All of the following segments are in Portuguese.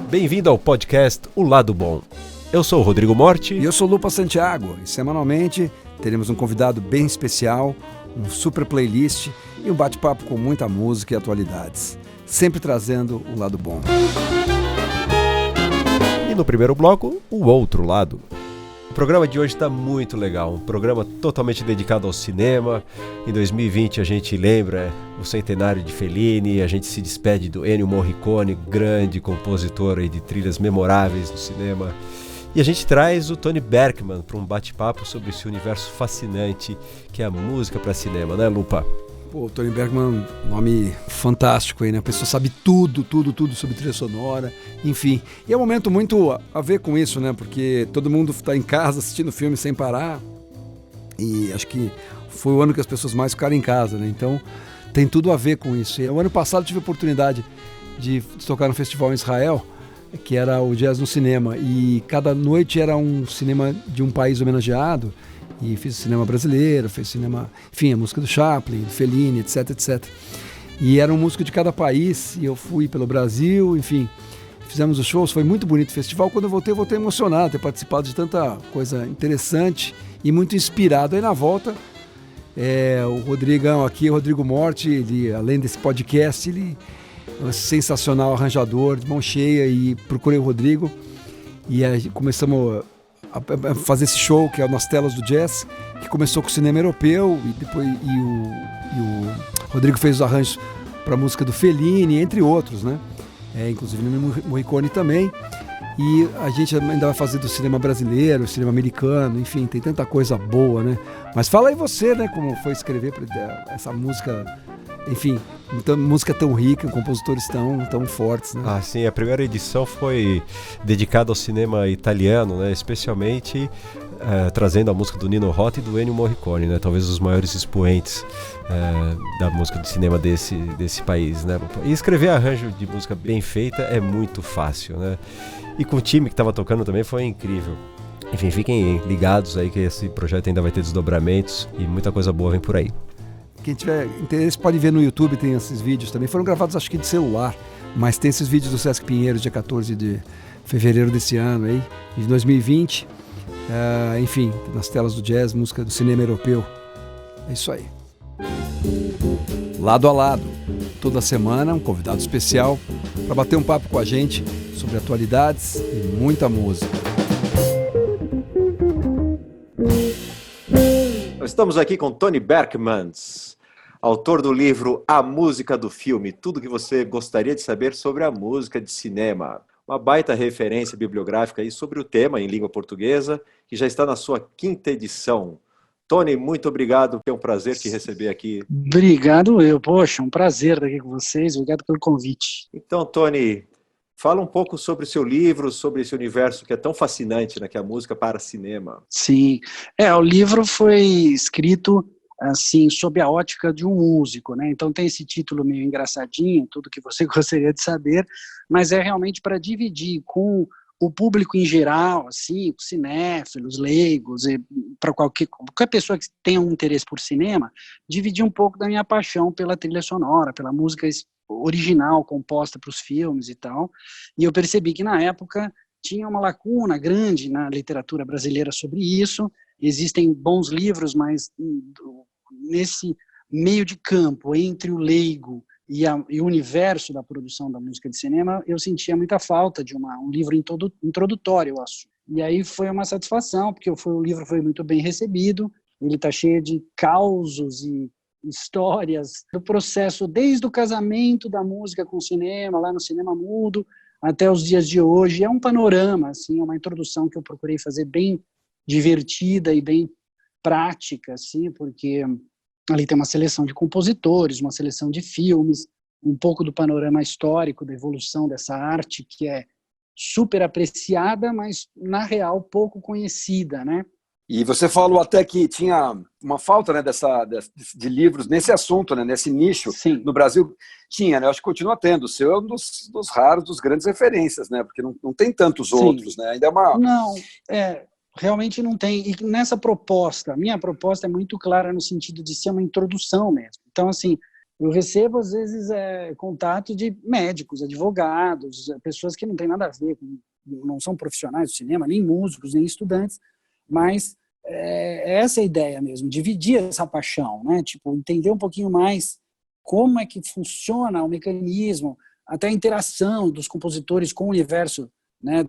Bem-vindo ao podcast O Lado Bom. Eu sou o Rodrigo Morti. E eu sou o Lupa Santiago. E semanalmente teremos um convidado bem especial, um super playlist e um bate-papo com muita música e atualidades. Sempre trazendo o lado bom. E no primeiro bloco, o outro lado. O programa de hoje está muito legal, um programa totalmente dedicado ao cinema. Em 2020 a gente lembra o centenário de Fellini, a gente se despede do Ennio Morricone, grande compositor aí de trilhas memoráveis do cinema. E a gente traz o Tony Berkman para um bate-papo sobre esse universo fascinante que é a música para cinema, né, Lupa? Pô, Tony Berkman, nome fantástico aí, né? A pessoa sabe tudo sobre trilha sonora, enfim. E é um momento muito a ver com isso, né? Porque todo mundo está em casa assistindo filme sem parar. E acho que foi o ano que as pessoas mais ficaram em casa, né? Então tem tudo a ver com isso. E o ano passado eu tive a oportunidade de tocar no festival em Israel, que era o Jazz no Cinema. E cada noite era um cinema de um país homenageado. E fiz cinema brasileiro, fiz cinema, enfim, a música do Chaplin, do Fellini, etc, etc. E era um músico de cada país, e eu fui pelo Brasil, enfim, fizemos os shows, foi muito bonito o festival. Quando eu voltei emocionado, ter participado de tanta coisa interessante e muito inspirado. Aí na volta, o Rodrigão aqui, o Rodrigo Morti, ele, além desse podcast, ele é um sensacional arranjador, de mão cheia, e procurei o Rodrigo, e aí começamos a fazer esse show que é nas telas do jazz, que começou com o cinema europeu e depois o Rodrigo fez os arranjos para a música do Fellini, entre outros, né? Inclusive no Morricone também. E a gente ainda vai fazer do cinema brasileiro, cinema americano, enfim, tem tanta coisa boa, né? Mas fala aí você, né, como foi escrever essa música, enfim, música tão rica, compositores tão fortes, né? Ah, sim, a primeira edição foi dedicada ao cinema italiano, né? Especialmente trazendo a música do Nino Rota e do Ennio Morricone, né? Talvez os maiores expoentes da música de cinema desse país, né? E escrever arranjo de música bem feita é muito fácil, né? E com o time que estava tocando também foi incrível. Enfim, fiquem ligados aí que esse projeto ainda vai ter desdobramentos e muita coisa boa vem por aí. Quem tiver interesse pode ver no YouTube, tem esses vídeos também. Foram gravados acho que de celular, mas tem esses vídeos do Sesc Pinheiros, dia 14 de fevereiro desse ano, aí, de 2020. Enfim, nas telas do jazz, música do cinema europeu. É isso aí. Lado a lado, toda semana um convidado especial para bater um papo com a gente sobre atualidades e muita música. Estamos aqui com Tony Berkman, autor do livro A Música do Filme, tudo que você gostaria de saber sobre a música de cinema. Uma baita referência bibliográfica aí sobre o tema em língua portuguesa, que já está na sua 5ª edição. Tony, muito obrigado, é um prazer te receber aqui. Obrigado poxa, um prazer estar aqui com vocês, obrigado pelo convite. Então, Tony, fala um pouco sobre o seu livro, sobre esse universo que é tão fascinante, né, que é a música para cinema. Sim, o livro foi escrito assim, sob a ótica de um músico, né? Então tem esse título meio engraçadinho, tudo que você gostaria de saber, mas é realmente para dividir com o público em geral, assim, os cinéfilos, leigos, para qualquer pessoa que tenha um interesse por cinema, dividir um pouco da minha paixão pela trilha sonora, pela música original composta para os filmes e tal. E eu percebi que na época tinha uma lacuna grande na literatura brasileira sobre isso. Existem bons livros, mas nesse meio de campo entre o leigo e o universo da produção da música de cinema, eu sentia muita falta de um livro introdutório ao assunto. E aí foi uma satisfação, porque o livro foi muito bem recebido, ele está cheio de causos e histórias do processo, desde o casamento da música com o cinema, lá no cinema mudo, até os dias de hoje. É um panorama, assim, é uma introdução que eu procurei fazer bem divertida e bem prática, assim, porque ali tem uma seleção de compositores, uma seleção de filmes, um pouco do panorama histórico da evolução dessa arte que é super apreciada, mas na real pouco conhecida, né? E você falou até que tinha uma falta, né, de livros nesse assunto, né, nesse nicho. Sim. No Brasil tinha, né? Eu acho que continua tendo. O seu é um dos raros, dos grandes referências, né? Porque não tem tantos Sim. outros, né? Ainda é uma... Não, realmente não tem. E nessa proposta, minha proposta é muito clara no sentido de ser uma introdução mesmo. Então, assim, Eu recebo, às vezes, contato de médicos, advogados, pessoas que não têm nada a ver, não são profissionais do cinema, nem músicos, nem estudantes, mas essa é a ideia mesmo, dividir essa paixão, né? Tipo, entender um pouquinho mais como é que funciona o mecanismo, até a interação dos compositores com o universo, né,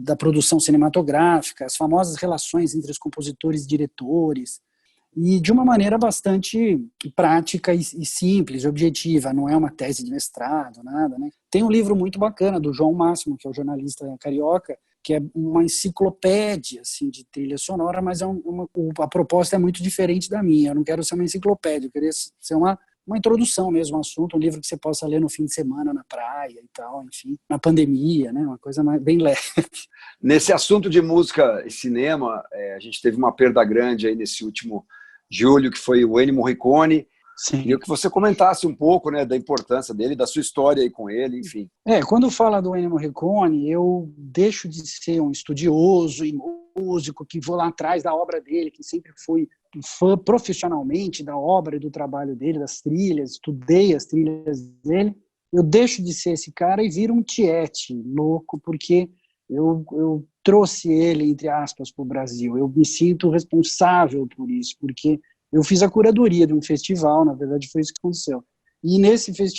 da produção cinematográfica, as famosas relações entre os compositores e diretores, e de uma maneira bastante prática e simples, objetiva, não é uma tese de mestrado, nada, né? Tem um livro muito bacana do João Máximo, que é o jornalista carioca, que é uma enciclopédia assim, de trilha sonora, mas a proposta é muito diferente da minha. Eu não quero ser uma enciclopédia, eu queria ser uma introdução mesmo ao assunto, um livro que você possa ler no fim de semana na praia e tal, enfim, na pandemia, né? Uma coisa bem leve. Nesse assunto de música e cinema, a gente teve uma perda grande aí nesse último julho, que foi o Ennio Morricone. Sim. Queria que você comentasse um pouco, né, da importância dele, da sua história aí com ele, enfim. Quando fala do Ennio Morricone, eu deixo de ser um estudioso e músico que vou lá atrás da obra dele, que sempre fui fã profissionalmente da obra e do trabalho dele, das trilhas, estudei as trilhas dele. Eu deixo de ser esse cara e viro um tiete louco, porque eu trouxe ele, entre aspas, para o Brasil. Eu me sinto responsável por isso, porque eu fiz a curadoria de um festival, na verdade foi isso que aconteceu. E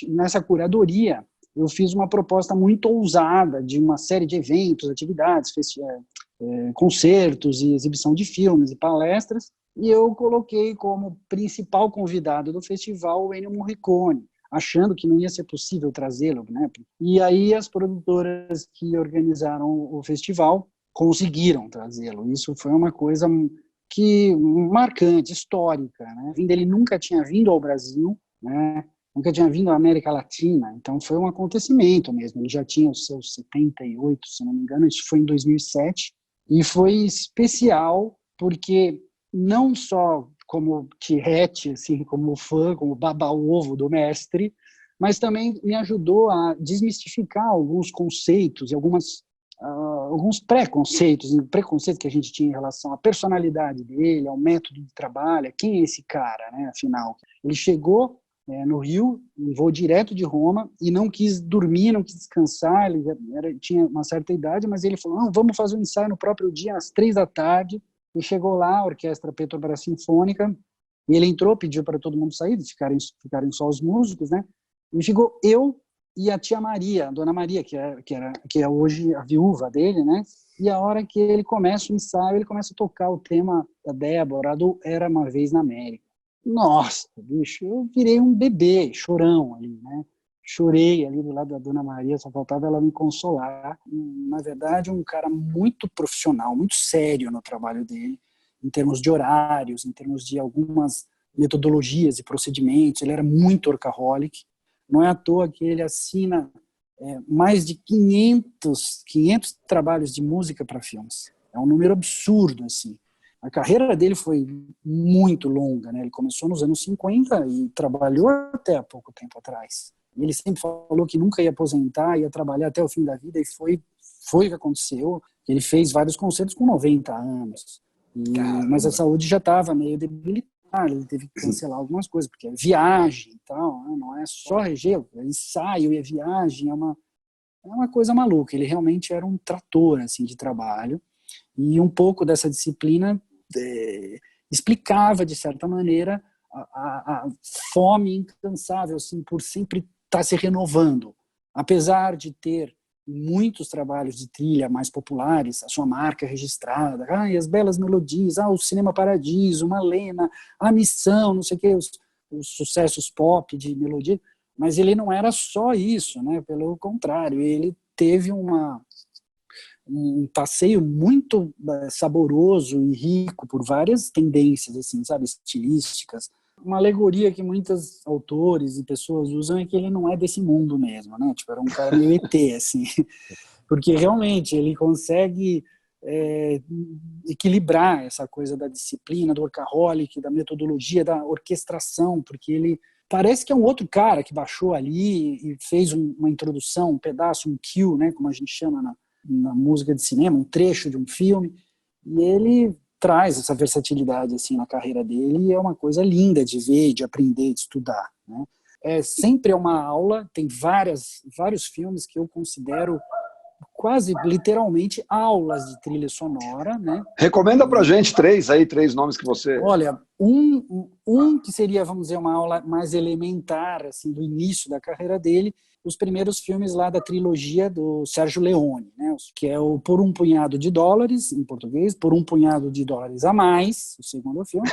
nessa curadoria, eu fiz uma proposta muito ousada de uma série de eventos, atividades, concertos e exibição de filmes e palestras, e eu coloquei como principal convidado do festival o Ennio Morricone, achando que não ia ser possível trazê-lo, né? E aí as produtoras que organizaram o festival conseguiram trazê-lo. Isso foi uma coisa marcante, histórica, né? Ele nunca tinha vindo ao Brasil, né? Nunca tinha vindo à América Latina, então foi um acontecimento mesmo. Ele já tinha os seus 78, se não me engano, isso foi em 2007, e foi especial porque não só como tiete, assim, como fã, como baba-ovo do mestre, mas também me ajudou a desmistificar alguns conceitos e alguns preconceitos que a gente tinha em relação à personalidade dele, ao método de trabalho, quem é esse cara, né, afinal. Ele chegou no Rio, em voo direto de Roma, e não quis dormir, não quis descansar, ele tinha uma certa idade, mas ele falou, não, vamos fazer um ensaio no próprio dia, às 3 da tarde, e chegou lá, a Orquestra Petrobras Sinfônica, e ele entrou, pediu para todo mundo sair, ficarem só os músicos, né, e ficou eu e a tia Maria, a dona Maria, que é hoje a viúva dele, né, e a hora que ele começa o ensaio, ele começa a tocar o tema da Débora, do Era Uma Vez na América. Nossa, bicho, eu virei um bebê, chorão ali, né? Chorei ali do lado da Dona Maria, só faltava ela me consolar. Na verdade, um cara muito profissional, muito sério no trabalho dele, em termos de horários, em termos de algumas metodologias e procedimentos. Ele era muito workaholic. Não é à toa que ele assina mais de 500 trabalhos de música para filmes. É um número absurdo, assim. A carreira dele foi muito longa, né? Ele começou nos anos 50 e trabalhou até há pouco tempo atrás. E ele sempre falou que nunca ia aposentar, ia trabalhar até o fim da vida, e foi o que aconteceu. Ele fez vários concertos com 90 anos. Mas a saúde já estava meio debilitada, ele teve que cancelar algumas coisas, porque é viagem e tal, né? Não é só regeu, é ensaio e é viagem, é uma coisa maluca. Ele realmente era um trator assim, de trabalho, e um pouco dessa disciplina explicava, de certa maneira, a fome incansável assim, por sempre estar se renovando. Apesar de ter muitos trabalhos de trilha mais populares, a sua marca registrada, as belas melodias, o Cinema Paradiso, Malena, a Missão, não sei o que, os sucessos pop de melodia, mas ele não era só isso, né? Pelo contrário, ele teve um passeio muito saboroso e rico por várias tendências, assim, sabe, estilísticas. Uma alegoria que muitos autores e pessoas usam é que ele não é desse mundo mesmo, né? Tipo, era um cara meio ET, assim. Porque realmente ele consegue equilibrar essa coisa da disciplina, do workaholic, da metodologia, da orquestração, porque ele parece que é um outro cara que baixou ali e fez uma introdução, um pedaço, um cue, né, como a gente chama na música de cinema, um trecho de um filme, e ele traz essa versatilidade assim na carreira dele, e é uma coisa linda de ver, de aprender, de estudar, né? sempre é uma aula, tem vários filmes que eu considero quase literalmente aulas de trilha sonora, né? Recomenda pra gente três nomes que você... Olha, um que seria, vamos dizer, uma aula mais elementar, assim, do início da carreira dele, os primeiros filmes lá da trilogia do Sérgio Leone, né? Que é o Por um Punhado de Dólares, em português, Por um Punhado de Dólares a Mais, o segundo filme,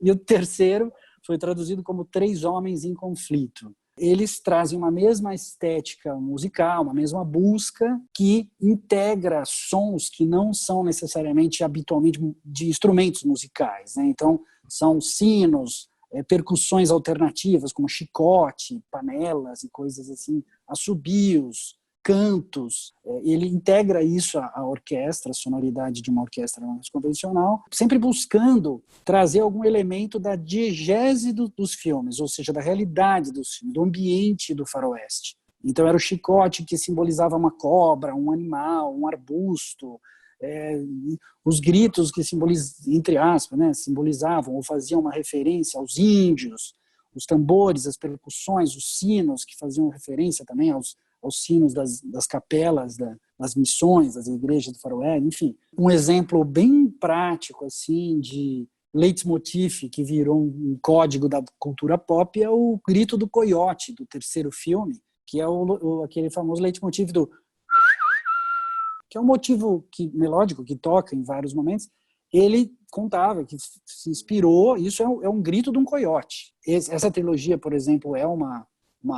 e o terceiro foi traduzido como Três Homens em Conflito. Eles trazem uma mesma estética musical, uma mesma busca que integra sons que não são necessariamente habitualmente de instrumentos musicais, né? Então, são sinos, percussões alternativas, como chicote, panelas e coisas assim, assobios, cantos. Ele integra isso à orquestra, a sonoridade de uma orquestra mais convencional, sempre buscando trazer algum elemento da diegese dos filmes, ou seja, da realidade dos filmes, do ambiente do faroeste. Então era o chicote que simbolizava uma cobra, um animal, um arbusto, os gritos que entre aspas, né, simbolizavam ou faziam uma referência aos índios, os tambores, as percussões, os sinos que faziam referência também aos sinos das capelas, das missões, das igrejas do faroeste, enfim. Um exemplo bem prático assim de leitmotiv que virou um código da cultura pop é o grito do coiote do terceiro filme, que é aquele famoso leitmotiv que é um motivo melódico que toca em vários momentos. Ele contava que se inspirou, isso é um grito de um coiote. Essa trilogia, por exemplo, é uma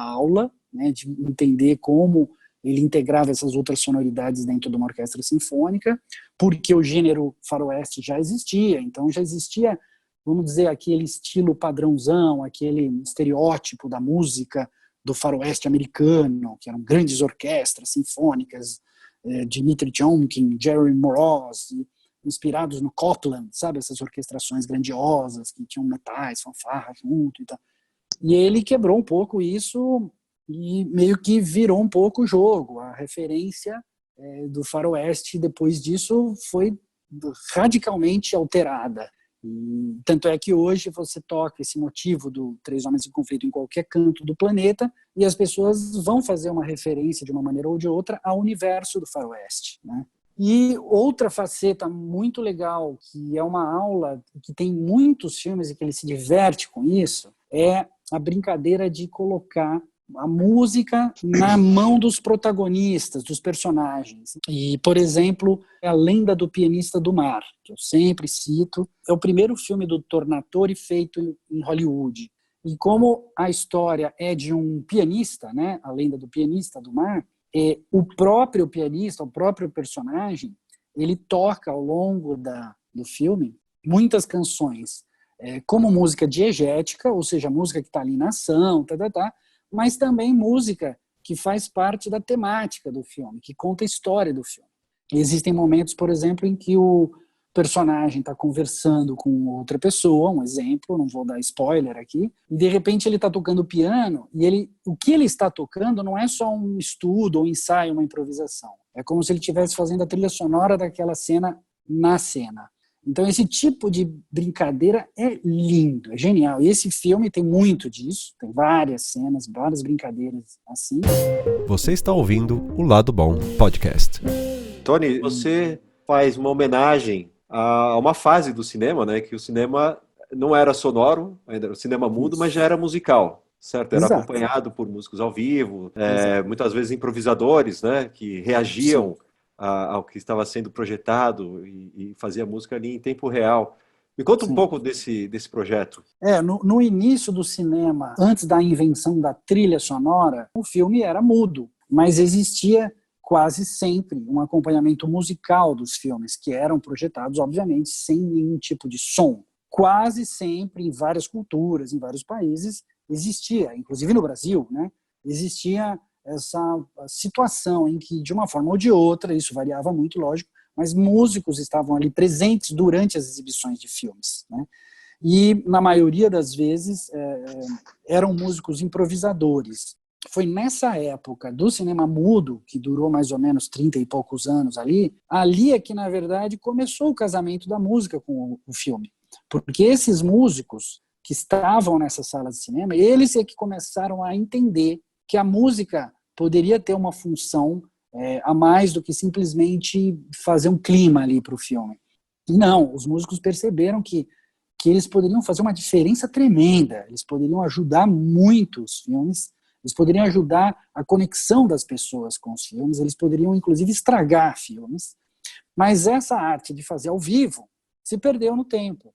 aula, né, de entender como ele integrava essas outras sonoridades dentro de uma orquestra sinfônica, porque o gênero faroeste já existia, então já existia, vamos dizer, aquele estilo padrãozão, aquele estereótipo da música do faroeste americano, que eram grandes orquestras sinfônicas, Dmitri Tiomkin, Jerry Moroz, inspirados no Copland, sabe, essas orquestrações grandiosas que tinham metais, fanfarra junto e tal. E ele quebrou um pouco isso e meio que virou um pouco o jogo. A referência do faroeste depois disso foi radicalmente alterada. E tanto é que hoje você toca esse motivo do Três Homens em Conflito em qualquer canto do planeta e as pessoas vão fazer uma referência de uma maneira ou de outra ao universo do faroeste, né? E outra faceta muito legal, que é uma aula que tem muitos filmes e que ele se diverte com isso, é a brincadeira de colocar a música na mão dos protagonistas, dos personagens. E, por exemplo, A Lenda do Pianista do Mar, que eu sempre cito, é o primeiro filme do Tornatore feito em Hollywood. E como a história é de um pianista, né, A Lenda do Pianista do Mar, o próprio pianista, o próprio personagem, ele toca ao longo do filme muitas canções como música diegética, ou seja, música que está ali na ação, mas também música que faz parte da temática do filme, que conta a história do filme. E existem momentos, por exemplo, em que o personagem está conversando com outra pessoa, um exemplo, não vou dar spoiler aqui, e de repente ele está tocando piano, e o que ele está tocando não é só um estudo, ou um ensaio, uma improvisação. É como se ele estivesse fazendo a trilha sonora daquela cena na cena. Então esse tipo de brincadeira é lindo, é genial. E esse filme tem muito disso, tem várias cenas, várias brincadeiras assim. Você está ouvindo o Lado Bom Podcast. Tony, você faz uma homenagem a uma fase do cinema, né? Que o cinema não era sonoro, ainda era o cinema mudo, mas já era musical, certo? Era Exato. acompanhado por músicos ao vivo, muitas vezes improvisadores, né? Que reagiam ao que estava sendo projetado e fazia música ali em tempo real. Me conta um pouco desse projeto. No início do cinema, antes da invenção da trilha sonora, o filme era mudo, mas existia quase sempre um acompanhamento musical dos filmes, que eram projetados, obviamente, sem nenhum tipo de som. Quase sempre, em várias culturas, em vários países, existia, inclusive no Brasil, né, existia essa situação em que, de uma forma ou de outra, isso variava muito, lógico, mas músicos estavam ali presentes durante as exibições de filmes, né? E, na maioria das vezes, eram músicos improvisadores. Foi nessa época do cinema mudo, que durou mais ou menos 30 e poucos anos ali é que, na verdade, começou o casamento da música com o filme. Porque esses músicos que estavam nessa sala de cinema, eles é que começaram a entender que a música poderia ter uma função a mais do que simplesmente fazer um clima ali para o filme. E não, os músicos perceberam que eles poderiam fazer uma diferença tremenda, eles poderiam ajudar muito os filmes, eles poderiam ajudar a conexão das pessoas com os filmes, eles poderiam, inclusive, estragar filmes, mas essa arte de fazer ao vivo se perdeu no tempo.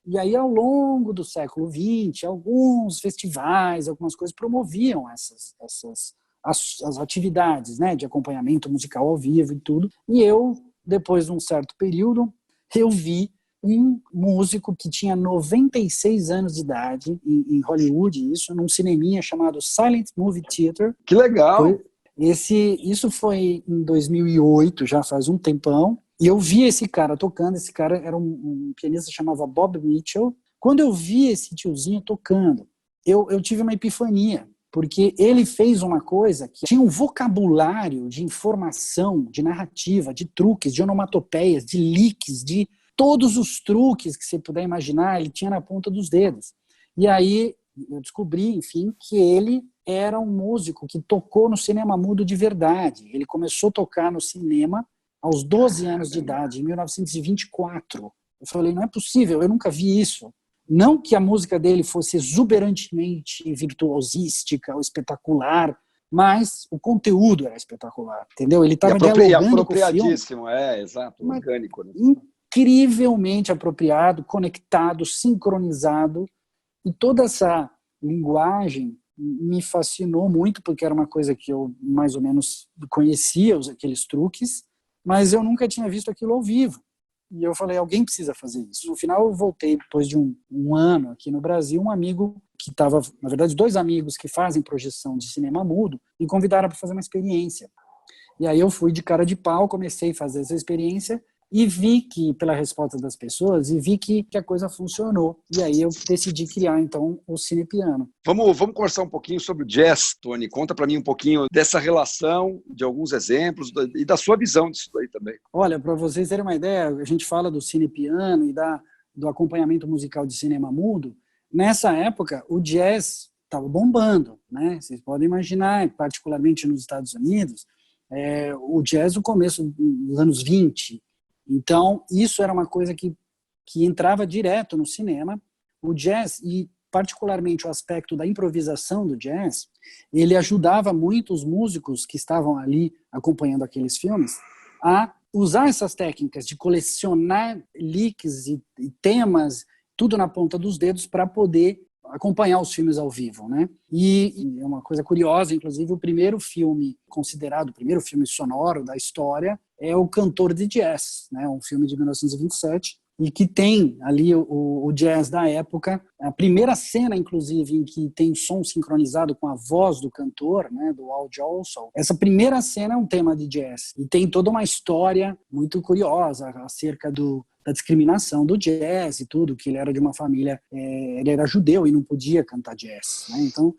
E aí, ao longo do século XX, alguns festivais, algumas coisas promoviam as atividades, né, de acompanhamento musical ao vivo e tudo. E eu, depois de um certo período, eu vi um músico que tinha 96 anos de idade, em Hollywood, isso, num cineminha chamado Silent Movie Theater. Que legal! Isso foi em 2008, já faz um tempão, e eu vi esse cara tocando. Esse cara era um pianista, chamava Bob Mitchell. Quando eu vi esse tiozinho tocando, eu tive uma epifania, porque ele fez uma coisa que tinha um vocabulário de informação, de narrativa, de truques, de onomatopeias, de licks, de todos os truques que você puder imaginar, ele tinha na ponta dos dedos. E aí eu descobri, enfim, que ele era um músico que tocou no cinema mudo de verdade. Ele começou a tocar no cinema aos 12 anos de idade, em 1924. Eu falei, não é possível, eu nunca vi isso. Não que a música dele fosse exuberantemente virtuosística ou espetacular, mas o conteúdo era espetacular, entendeu? Ele estava dialogando com o filme. Exato, orgânico. Né? Incrivelmente apropriado, conectado, sincronizado, e toda essa linguagem me fascinou muito, porque era uma coisa que eu mais ou menos conhecia, aqueles truques, mas eu nunca tinha visto aquilo ao vivo. E eu falei, alguém precisa fazer isso. No final, eu voltei, depois de um ano aqui no Brasil, um amigo que estava, na verdade, 2 amigos que fazem projeção de cinema mudo, me convidaram para fazer uma experiência. E aí eu fui de cara de pau, comecei a fazer essa experiência e vi que, pela resposta das pessoas, e vi que a coisa funcionou. E aí eu decidi criar, então, o Cinepiano. Vamos conversar um pouquinho sobre o jazz, Tony. Conta para mim um pouquinho dessa relação, de alguns exemplos e da sua visão disso aí também. Olha, para vocês terem uma ideia, a gente fala do Cinepiano e do acompanhamento musical de cinema mudo. Nessa época, o jazz estava bombando, né? Vocês podem imaginar, particularmente nos Estados Unidos, o jazz no começo dos anos 20. Então, isso era uma coisa que entrava direto no cinema. O jazz, e particularmente o aspecto da improvisação do jazz, ele ajudava muito os músicos que estavam ali acompanhando aqueles filmes a usar essas técnicas de colecionar licks e temas, tudo na ponta dos dedos, para poder acompanhar os filmes ao vivo, né? E é uma coisa curiosa, inclusive, o primeiro filme considerado, o primeiro filme sonoro da história é O Cantor de Jazz, né? Um filme de 1927, e que tem ali o jazz da época. A primeira cena, inclusive, em que tem som sincronizado com a voz do cantor, né, do Al Jolson. Essa primeira cena é um tema de jazz. E tem toda uma história muito curiosa acerca da discriminação do jazz e tudo, que ele era de uma família, ele era judeu e não podia cantar jazz, né? Então,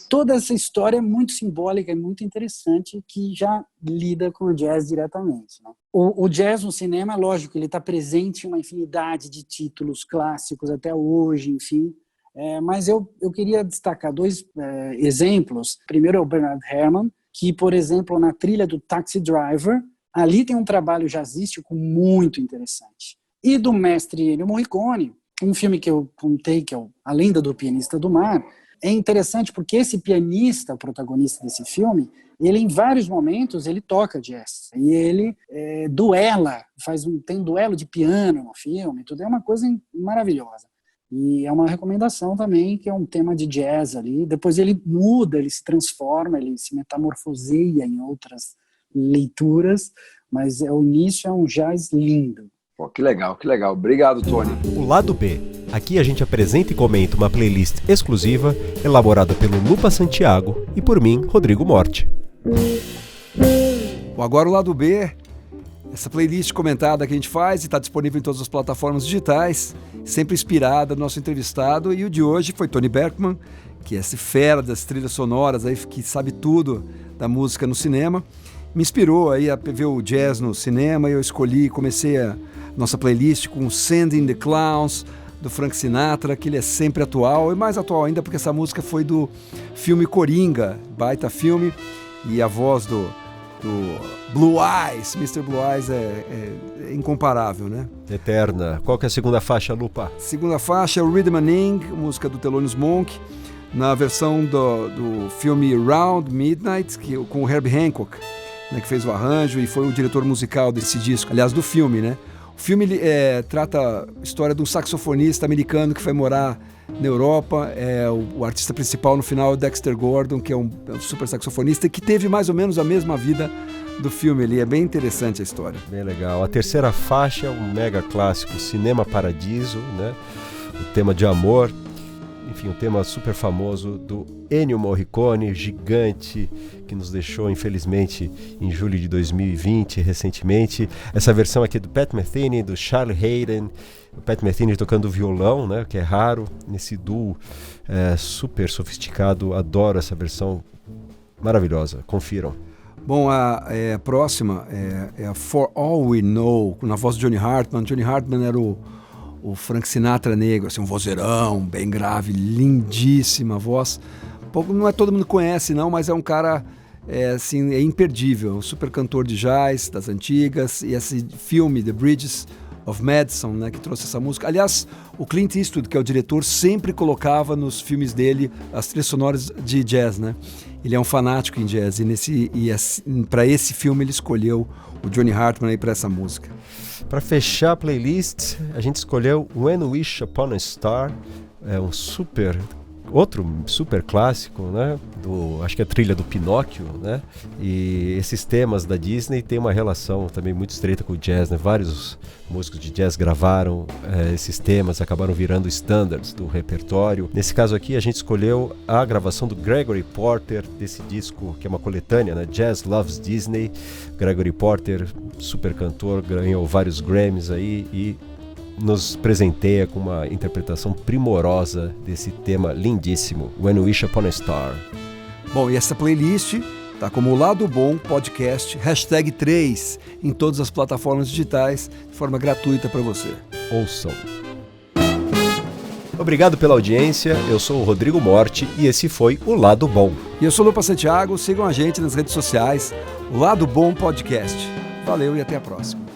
toda essa história é muito simbólica e muito interessante, que já lida com o jazz diretamente, né? O jazz no cinema, lógico, ele está presente em uma infinidade de títulos clássicos até hoje, enfim, mas eu queria destacar 2 exemplos. Primeiro é o Bernard Herrmann, que, por exemplo, na trilha do Taxi Driver, ali tem um trabalho jazzístico muito interessante. E do mestre Ennio Morricone, um filme que eu contei, que é A Lenda do Pianista do Mar. É interessante porque esse pianista, o protagonista desse filme, ele em vários momentos ele toca jazz. E ele duela, tem um duelo de piano no filme, tudo é uma coisa maravilhosa. E é uma recomendação também, que é um tema de jazz ali. Depois ele muda, ele se transforma, ele se metamorfoseia em outras leituras, mas o início é um jazz lindo. Pô, que legal, que legal. Obrigado, Tony. O Lado B. Aqui a gente apresenta e comenta uma playlist exclusiva elaborada pelo Lupa Santiago e por mim, Rodrigo Morte. Bom, agora o Lado B, essa playlist comentada que a gente faz e está disponível em todas as plataformas digitais, sempre inspirada no nosso entrevistado, e o de hoje foi Tony Berkman, que é esse fera das trilhas sonoras, aí, que sabe tudo da música no cinema. Me inspirou aí a ver o jazz no cinema, e eu comecei a nossa playlist com Sending the Clowns, do Frank Sinatra, que ele é sempre atual, e mais atual ainda porque essa música foi do filme Coringa, baita filme, e a voz do Blue Eyes, Mr. Blue Eyes é incomparável, né? Eterna. Qual que é a segunda faixa, Lupa? Segunda faixa é o Rhythm and Ing, música do Thelonious Monk, na versão do filme Round Midnight, com o Herbie Hancock, né, que fez o arranjo e foi o diretor musical desse disco, aliás, do filme, né? O filme trata a história de um saxofonista americano que foi morar na Europa. O artista principal no final é o Dexter Gordon, que é um super saxofonista que teve mais ou menos a mesma vida do filme ali. É bem interessante a história. Bem legal. A terceira faixa é um mega clássico, Cinema Paradiso, né? O tema de amor. Enfim, um tema super famoso do Ennio Morricone, gigante, que nos deixou, infelizmente, em julho de 2020, recentemente. Essa versão aqui do Pat Metheny, do Charlie Haden, o Pat Metheny tocando violão, né, que é raro, nesse duo super sofisticado. Adoro essa versão maravilhosa, confiram. Bom, a próxima é a For All We Know, na voz de Johnny Hartman. Johnny Hartman era o Frank Sinatra negro, assim, um vozeirão, bem grave, lindíssima voz. Não é todo mundo conhece, não, mas é um cara assim, imperdível, um super cantor de jazz das antigas. E esse filme, The Bridges of Madison, né, que trouxe essa música. Aliás, o Clint Eastwood, que é o diretor, sempre colocava nos filmes dele as trilhas sonoras de jazz, né? Ele é um fanático em jazz e para esse filme ele escolheu o Johnny Hartman aí para essa música. Para fechar a playlist, a gente escolheu When We Wish Upon a Star, outro super clássico, né? Acho que é a trilha do Pinóquio, né? E esses temas da Disney têm uma relação também muito estreita com o jazz, né? Vários músicos de jazz gravaram esses temas, acabaram virando standards do repertório. Nesse caso aqui, a gente escolheu a gravação do Gregory Porter, desse disco que é uma coletânea, né? Jazz Loves Disney. Gregory Porter, super cantor, ganhou vários Grammys aí e nos presenteia com uma interpretação primorosa desse tema lindíssimo, When We Wish Upon a Star. Bom, e essa playlist tá como Lado Bom Podcast, #3, em todas as plataformas digitais, de forma gratuita para você. Ouçam. Obrigado pela audiência, eu sou o Rodrigo Morte e esse foi o Lado Bom. E eu sou o Lupa Santiago, sigam a gente nas redes sociais, Lado Bom Podcast. Valeu e até a próxima.